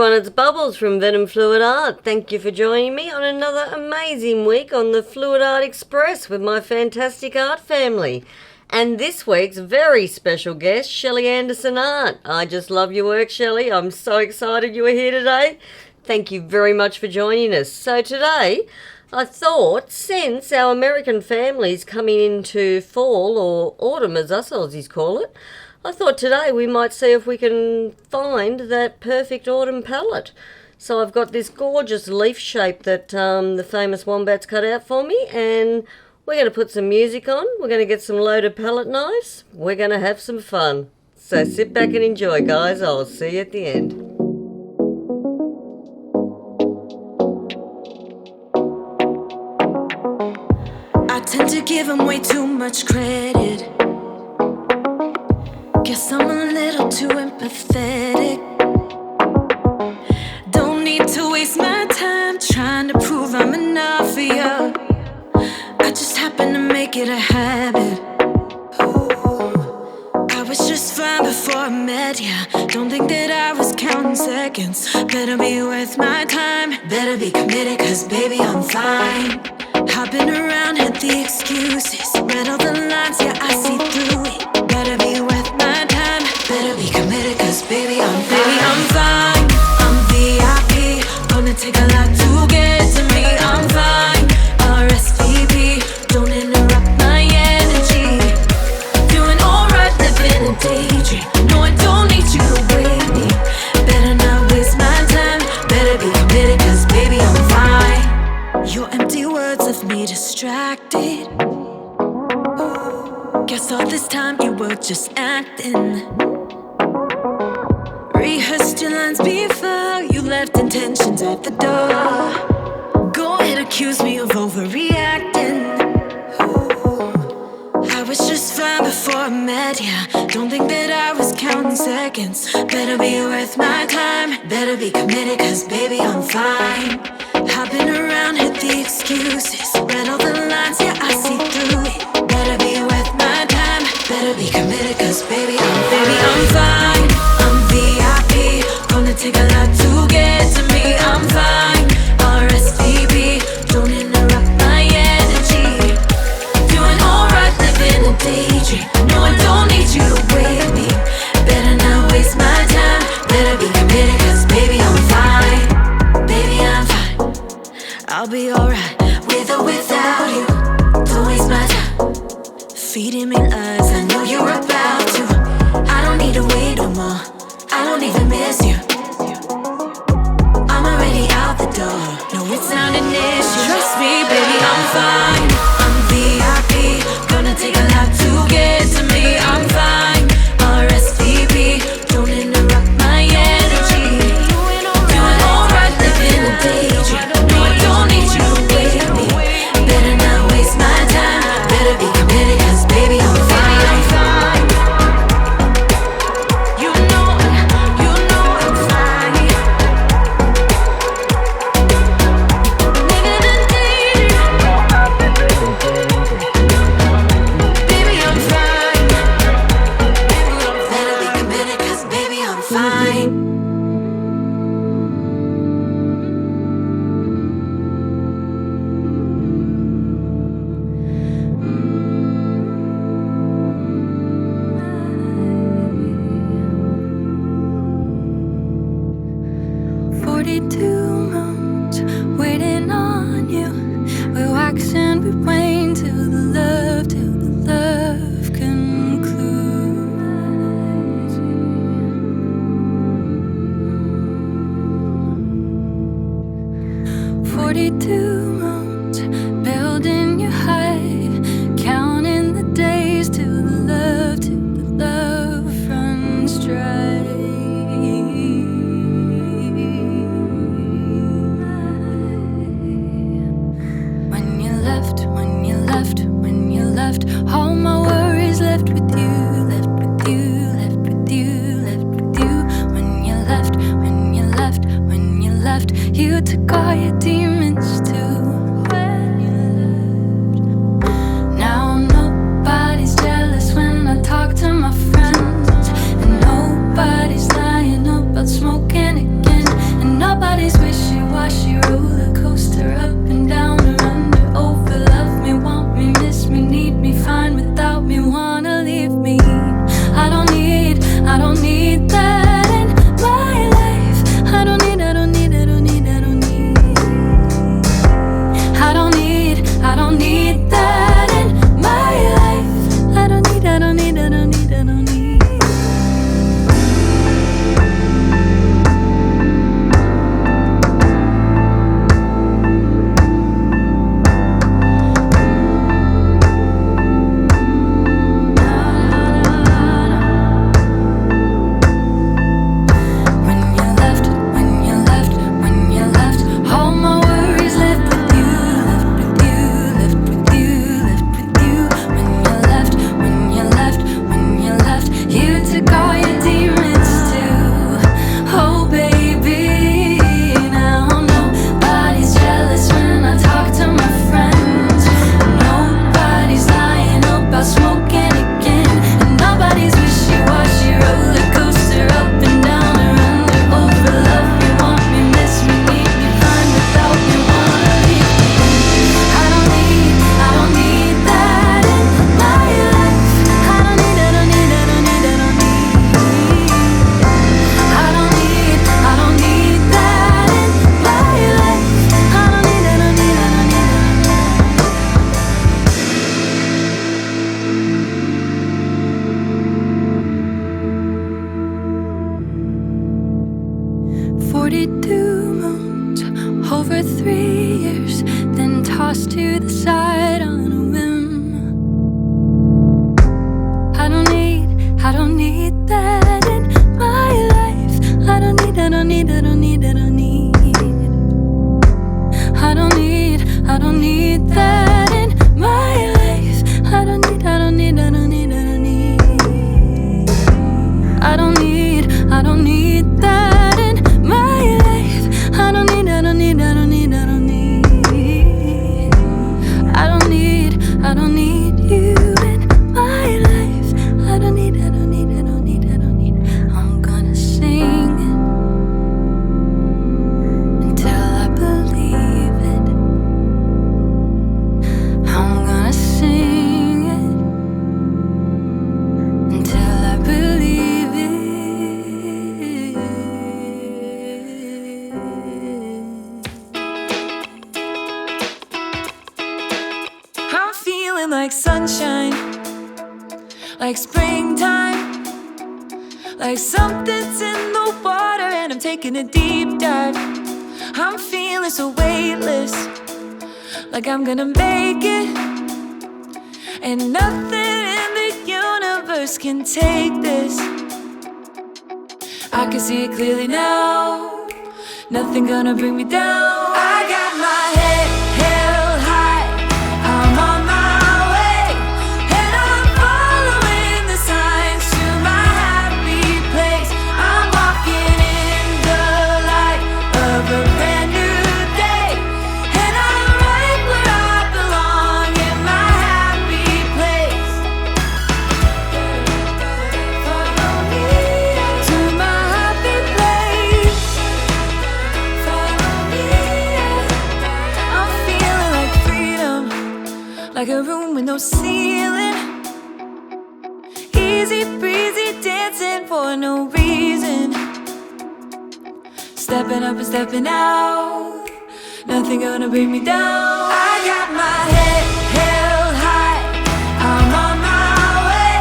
everyone, it's Bubbles from venomfluidart. Thank you for joining me on another amazing week on the Fluid Art Express with my fantastic art family. And this week's very special guest, Shelli Anderson Art. I just love your work, Shelli. I'm so excited you are here today. Thank you very much for joining us. So today, I thought, since our American family's coming into fall, or autumn as us Aussies call it, I thought today we might see if we can find that perfect autumn palette. So I've got this gorgeous leaf shape that the famous wombats cut out for me, and we're going to put some music on. We're going to get some loaded palette knives. We're going to have some fun. So sit back and enjoy, guys. I'll see you at the end. I tend to give them way too much credit. Guess I'm a little too empathetic. Don't need to waste my time trying to prove I'm enough for you. I just happen to make it a habit. I was just fine before I met ya. Don't think that I was counting seconds. Better be worth my time. Better be committed, cause baby I'm fine. Hopping around, had the excuses. Read all the lines, yeah I see through it. Better be worth my time. Better be committed, cause baby I'm fine. Baby I'm fine, I'm VIP. Gonna take a lot to get to me. I'm fine, RSVP. Don't interrupt my energy. Doing alright, living a daydream. No, I don't need you to wait me. Better not waste my time. Better be committed, cause baby I'm fine. Your empty words left me distracted. Guess all this time you were just acting. Rehearsed your lines before you left intentions at the door. Go ahead, accuse me of overreacting. I was just fine before I met ya. Don't think that I was counting seconds. Better be worth my time. Better be committed, cause baby I'm fine. Hopping around, hit the excuses. Read all the lines, yeah I see through it. Better be worth my time. Better be committed, cause baby I'm fine. I'm VIP. Gonna take a lot to get to me. I'm fine. RSVP. Don't interrupt my energy. Doing alright, living a daydream. No, I don't need you to wait me. Better not waste my time. Better be committed, cause baby I'm fine. Baby I'm fine. I'll be alright, with or without you. Don't waste my time. Feeding me lies, I know you're about to. I don't need to wait no more. I don't even miss you. I'm already out the door. No, it's not an issue. Trust me, baby, I'm fine. I'm VIP. Gonna take a lot to get to me. I'm fine. RSVP. Don't interrupt my energy. Doing alright, living a daydream. No, I don't need you to wait me. Better not waste my time. Better be committed, cause baby I'm fine. You know I'm fine. Living a daydream. don't need that in my life. I don't need, I don't need, I don't need, I don't need. I don't need, I don't need that in my life. I don't need, I don't need, I don't need, I don't need. I don't need, I don't need you in my life. I don't need, I don't need, I don't need, I don't need. I'm gonna sing it until I believe it. I'm gonna sing it until I believe it. I'm feeling like sunshine, like springtime, like something's in the water and I'm taking a deep dive. I'm feeling so weightless, like I'm gonna make it, and nothing in the universe can take this. I can see it clearly now, nothing gonna bring me down. I got my head held high, I'm on my way, and I'm following the signs to my happy place. I'm walking in the light of a brand new day, and I'm right where I belong in my happy place. Follow me to my happy place. Follow me. I'm feeling like freedom, like a room with no ceiling. Easy breezy dancing for no reason. Stepping up and stepping out, nothing gonna bring me down. I got my head held high, I'm on my way,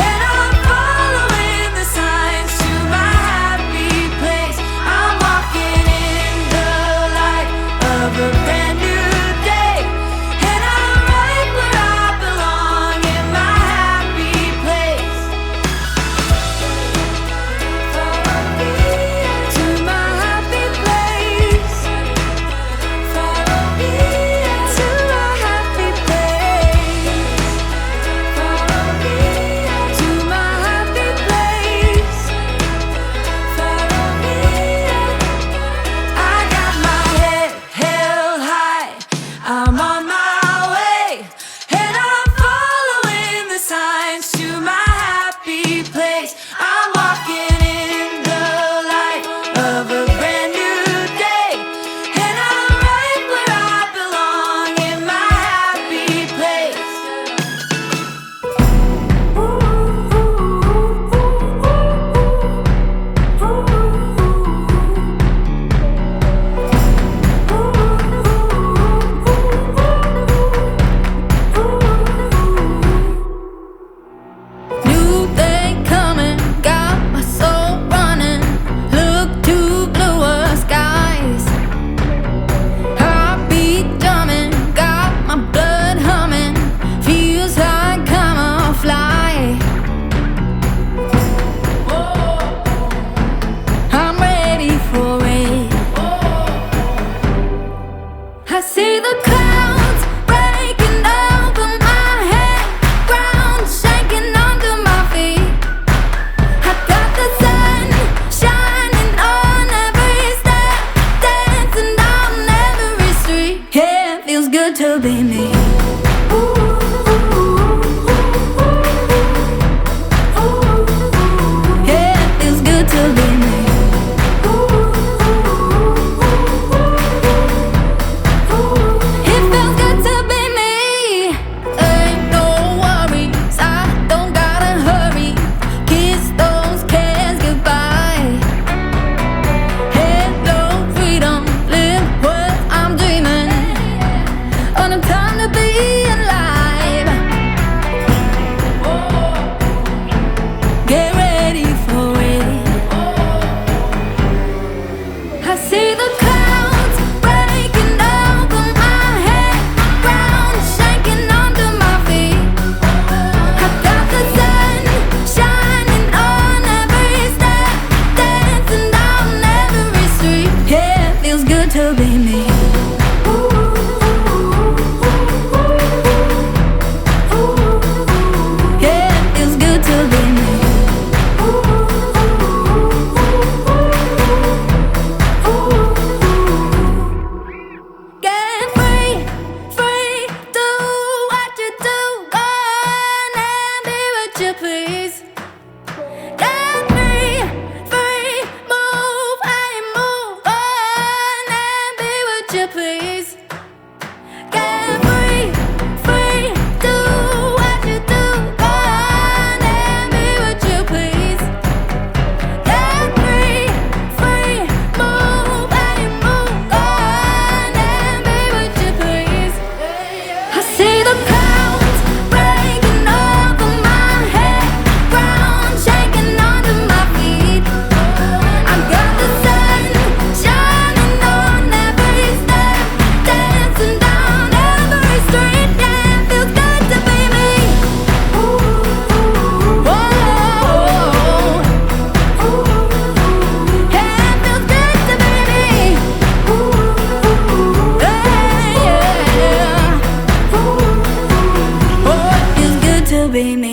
and I'm following the signs to my happy place. I'm walking in the light of a brand new day, and I'm right where I belong in my happy place. Follow me to my happy place. Follow me to my happy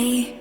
way.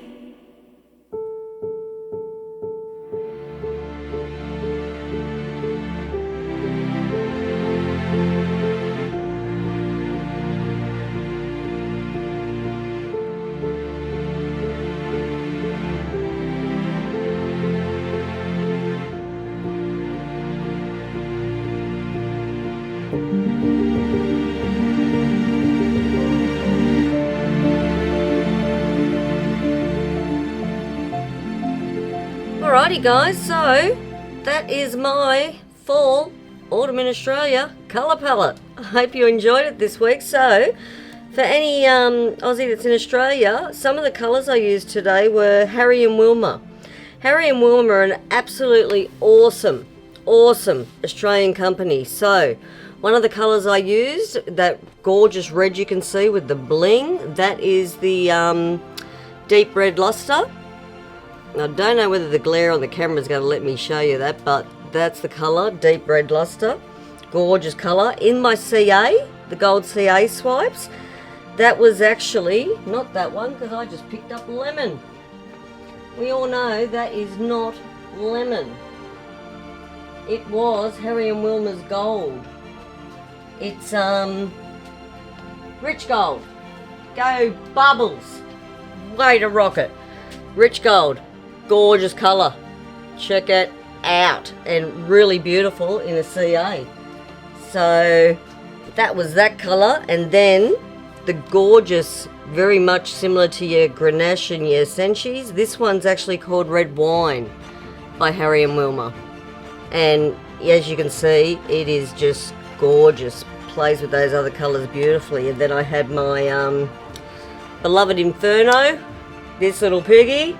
Alrighty guys, so that is my fall autumn in Australia colour palette. I hope you enjoyed it this week. So for any Aussie that's in Australia, some of the colours I used today were Harry and Wilma. Harry and Wilma are an absolutely awesome Australian company. So one of the colours I used, that gorgeous red you can see with the bling, that is the deep red luster. I don't know whether the glare on the camera is going to let me show you that, but that's the colour, deep red luster. Gorgeous colour. In my CA, the gold CA swipes, that was actually, not that one, because I just picked up lemon. We all know that is not lemon. It was Harry and Wilma's gold. It's rich gold. Go Bubbles. Way to rock it. Rich gold. Gorgeous colour. Check it out. And really beautiful in a CA. So that was that colour. And then the gorgeous, very much similar to your Grenache and your Senchis. This one's actually called Red Wine by Harry and Wilma. And as you can see, it is just gorgeous. Plays with those other colours beautifully. And then I had my beloved Inferno, this little piggy.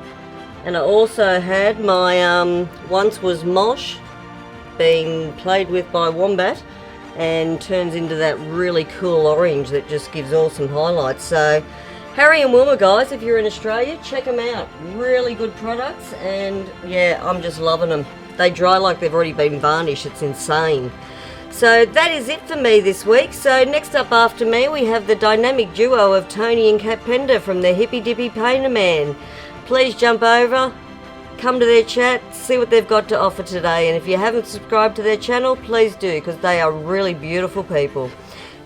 And I also had my Once Was Mosh, being played with by Wombat, and turns into that really cool orange that just gives awesome highlights. So Harry and Wilma, guys, if you're in Australia, check them out. Really good products, and yeah, I'm just loving them. They dry like they've already been varnished. It's insane. So that is it for me this week. So next up after me, we have the dynamic duo of Tony and Kat Pender from the Hippy Dippy Painter Man. Please jump over, come to their chat, see what they've got to offer today. And if you haven't subscribed to their channel, please do, because they are really beautiful people.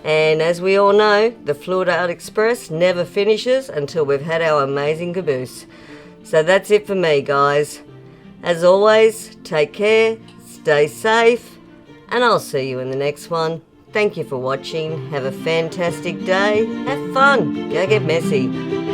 And as we all know, the FluidArt Express never finishes until we've had our amazing caboose. So that's it for me, guys. As always, take care, stay safe, and I'll see you in the next one. Thank you for watching. Have a fantastic day. Have fun. Go get messy.